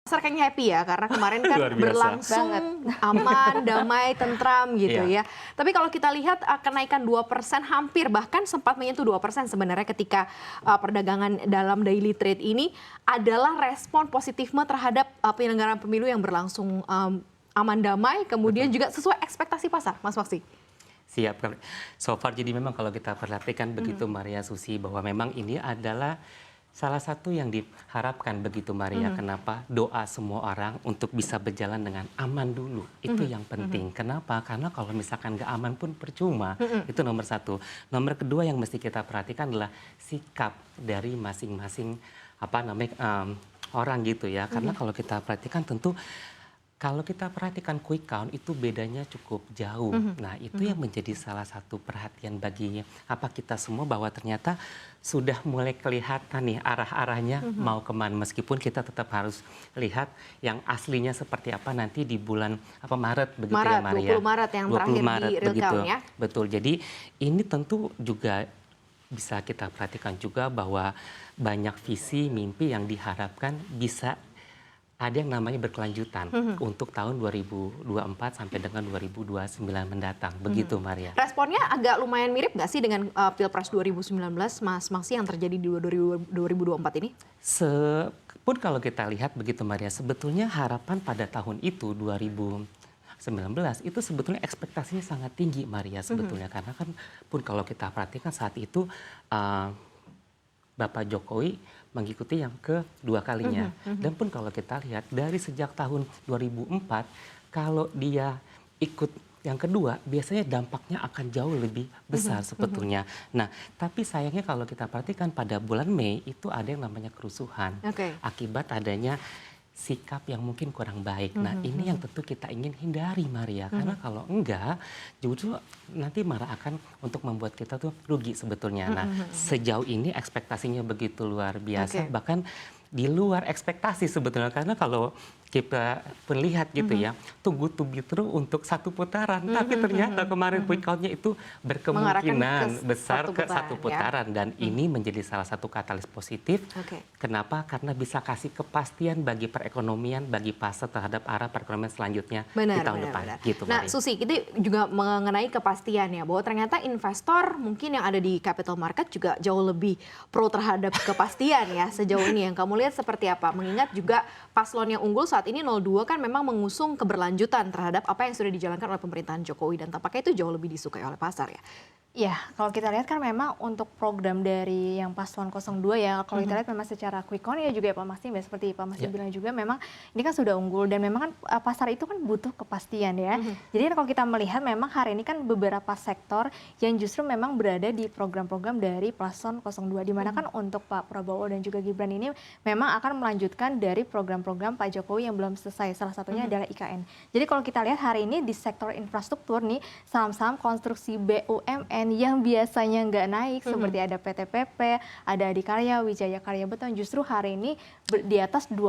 Pasar kayaknya happy ya, karena kemarin kan Luar biasa. berlangsung aman, damai, tentram gitu Iya. ya. Tapi kalau kita lihat kenaikan 2% hampir bahkan sempat menyentuh 2% sebenarnya ketika perdagangan dalam daily trade ini adalah respon positifme terhadap penyelenggaraan pemilu yang berlangsung aman, damai, kemudian juga sesuai ekspektasi pasar, Mas Maksi. Siap. So far jadi memang kalau kita perhatikan begitu Maria Susi, bahwa memang ini adalah salah satu yang diharapkan begitu Maria. Kenapa? Doa semua orang untuk bisa berjalan dengan aman dulu. Itu yang penting. Kenapa? Karena kalau misalkan nggak aman pun percuma. Itu nomor satu. Nomor kedua yang mesti kita perhatikan adalah sikap dari masing-masing orang gitu ya. Karena kalau kita perhatikan tentu kalau kita perhatikan quick count itu bedanya cukup jauh. Nah, itu yang menjadi salah satu perhatian bagi kita semua, bahwa ternyata sudah mulai kelihatan nih arah-arahnya mau kemana. Meskipun kita tetap harus lihat yang aslinya seperti apa nanti di bulan Maret begitu ya Maria. 20 Maret yang terakhir di real count ya. Betul. Jadi ini tentu juga bisa kita perhatikan juga bahwa banyak visi mimpi yang diharapkan bisa ada yang namanya berkelanjutan untuk tahun 2024 sampai dengan 2029 mendatang. Begitu Maria. Responnya agak lumayan mirip nggak sih dengan Pilpres 2019, Mas Maksi, yang terjadi di 2024 ini? Pun kalau kita lihat begitu Maria, sebetulnya harapan pada tahun itu 2019 itu sebetulnya ekspektasinya sangat tinggi Maria sebetulnya. Karena kan pun kalau kita perhatikan saat itu Bapak Jokowi mengikuti yang kedua kalinya. Dan pun kalau kita lihat dari sejak tahun 2004, kalau dia ikut yang kedua, biasanya dampaknya akan jauh lebih besar sebetulnya. Nah, tapi sayangnya kalau kita perhatikan pada bulan Mei itu ada yang namanya kerusuhan. Akibat adanya sikap yang mungkin kurang baik. Nah, ini yang tentu kita ingin hindari Maria. Karena kalau enggak, justru nanti malah akan untuk membuat kita tuh rugi sebetulnya. Nah, sejauh ini ekspektasinya begitu luar biasa. Bahkan di luar ekspektasi sebetulnya. Karena kalau kita melihat gitu ya, tunggu to be true untuk satu putaran. Tapi ternyata kemarin quick count-nya itu berkemungkinan besar ke satu putaran. Dan ini menjadi salah satu katalis positif. Kenapa? Karena bisa kasih kepastian bagi perekonomian, bagi pasar terhadap arah perekonomian selanjutnya di tahun depan. Gitu, nah, Susi, kita juga mengenai kepastian ya, bahwa ternyata investor mungkin yang ada di capital market juga jauh lebih pro terhadap kepastian ya sejauh ini. Yang kamu lihat seperti apa? Mengingat juga paslon yang unggul saat ini 02 kan memang mengusung keberlanjutan terhadap apa yang sudah dijalankan oleh pemerintahan Jokowi, dan tampaknya itu jauh lebih disukai oleh pasar ya. Ya, kalau kita lihat kan memang untuk program dari yang paslon 02 ya, kalau kita lihat memang secara quick count ya juga ya Pak Maksi, seperti Pak Maksi bilang juga memang ini kan sudah unggul, dan memang kan pasar itu kan butuh kepastian ya. Jadi kalau kita melihat memang hari ini kan beberapa sektor yang justru memang berada di program-program dari paslon 02, di mana kan untuk Pak Prabowo dan juga Gibran ini memang akan melanjutkan dari program-program Pak Jokowi yang belum selesai. Salah satunya adalah IKN. Jadi kalau kita lihat hari ini di sektor infrastruktur nih, saham-saham konstruksi BUMN yang biasanya nggak naik seperti ada PT PP, ada Adikarya, Wijaya Karya Beton, justru hari ini di atas 20%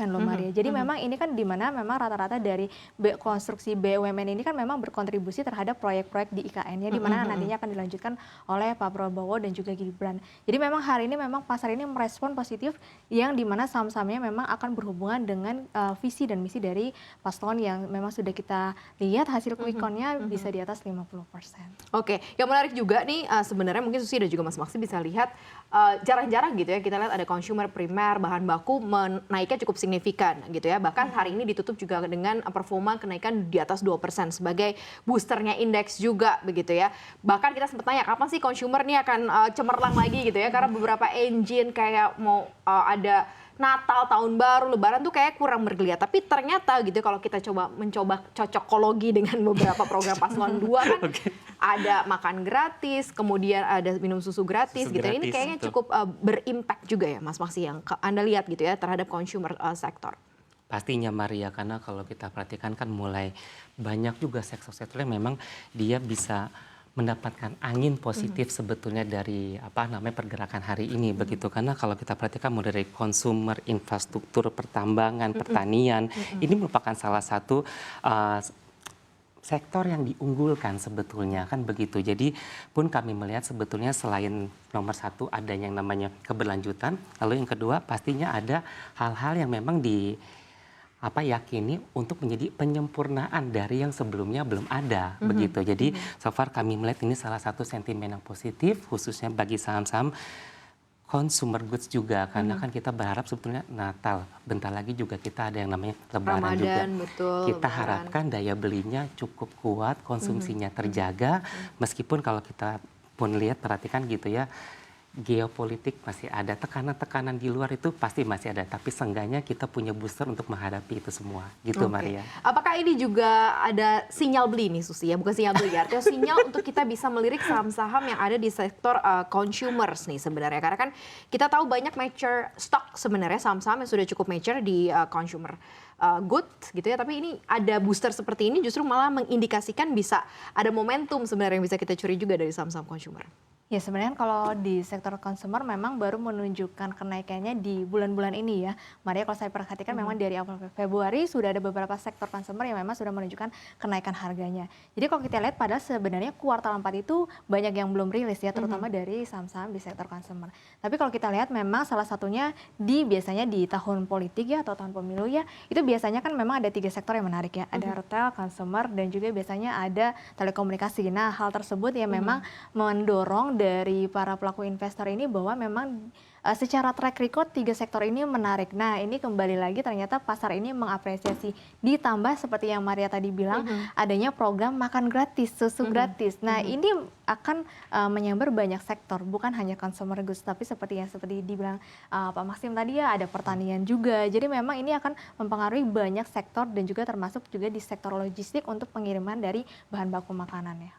loh Maria. Jadi memang ini kan di mana memang rata-rata dari konstruksi BUMN ini kan memang berkontribusi terhadap proyek-proyek di IKN-nya, di mana nantinya akan dilanjutkan oleh Pak Prabowo dan juga Gibran. Jadi memang hari ini memang pasar ini merespon positif, yang di mana saham-sahamnya memang akan berhubungan dengan visi dan misi dari paslon yang memang sudah kita lihat hasil quick count-nya bisa di atas 50%. Oke, yang menarik juga nih sebenarnya mungkin Susi dan juga Mas Maksi bisa lihat jarang-jarang gitu ya kita lihat ada consumer primer bahan baku menaiknya cukup signifikan gitu ya. Bahkan hari ini ditutup juga dengan performa kenaikan di atas 2% sebagai boosternya indeks juga begitu ya. Bahkan kita sempat tanya kapan sih consumer nih akan cemerlang lagi gitu ya, karena beberapa engine kayak mau ada Natal, Tahun Baru, Lebaran tuh kayak kurang bergeliat. Tapi ternyata gitu kalau kita mencoba cocokologi dengan beberapa program paslon 2 kan ada makan gratis, kemudian ada minum susu gratis gitu. Ini kayaknya cukup berimpact juga ya Mas Maksi yang Anda lihat gitu ya terhadap consumer sektor. Pastinya Maria, karena kalau kita perhatikan kan mulai banyak juga sektor-sektor yang memang dia bisa mendapatkan angin positif sebetulnya dari pergerakan hari ini begitu. Karena kalau kita perhatikan mulai dari consumer, infrastruktur, pertambangan, pertanian, ini merupakan salah satu sektor yang diunggulkan sebetulnya kan begitu. Jadi pun kami melihat sebetulnya selain nomor satu adanya yang namanya keberlanjutan, lalu yang kedua pastinya ada hal-hal yang memang yakini untuk menjadi penyempurnaan dari yang sebelumnya belum ada begitu. Jadi so far kami melihat ini salah satu sentimen yang positif khususnya bagi saham-saham consumer goods juga karena kan kita berharap sebetulnya Natal bentar lagi juga kita ada yang namanya Lebaran juga. Ramadan, betul. Kita Lebaran. harapkan daya belinya cukup kuat, konsumsinya terjaga meskipun kalau kita pun lihat perhatikan gitu ya. Geopolitik masih ada, tekanan-tekanan di luar itu pasti masih ada, tapi seenggaknya kita punya booster untuk menghadapi itu semua, gitu Oke. Maria. Apakah ini juga ada sinyal beli nih Susi ya, bukan sinyal beli ya, artinya sinyal untuk kita bisa melirik saham-saham yang ada di sektor consumers nih sebenarnya, karena kan kita tahu banyak mature stock sebenarnya saham-saham yang sudah cukup mature di consumer good gitu ya, tapi ini ada booster seperti ini justru malah mengindikasikan bisa ada momentum sebenarnya yang bisa kita curi juga dari saham-saham consumer. Ya sebenarnya kalau di sektor consumer memang baru menunjukkan kenaikannya di bulan-bulan ini ya. Maria kalau saya perhatikan memang dari awal Februari sudah ada beberapa sektor consumer yang memang sudah menunjukkan kenaikan harganya. Jadi kalau kita lihat padahal sebenarnya kuartal 4 itu banyak yang belum rilis ya, terutama dari saham-saham di sektor consumer. Tapi kalau kita lihat memang salah satunya biasanya di tahun politik ya atau tahun pemilu ya, itu biasanya kan memang ada 3 sektor yang menarik ya. Ada retail, consumer, dan juga biasanya ada telekomunikasi. Nah hal tersebut ya memang mendorong dari para pelaku investor ini bahwa memang secara track record 3 sektor ini menarik. Nah ini kembali lagi ternyata pasar ini mengapresiasi. Ditambah seperti yang Maria tadi bilang adanya program makan gratis, susu gratis. Nah ini akan menyambar banyak sektor, bukan hanya consumer goods, tapi seperti dibilang Pak Maxim tadi ya ada pertanian juga. Jadi memang ini akan mempengaruhi banyak sektor dan juga termasuk juga di sektor logistik untuk pengiriman dari bahan baku makanan ya.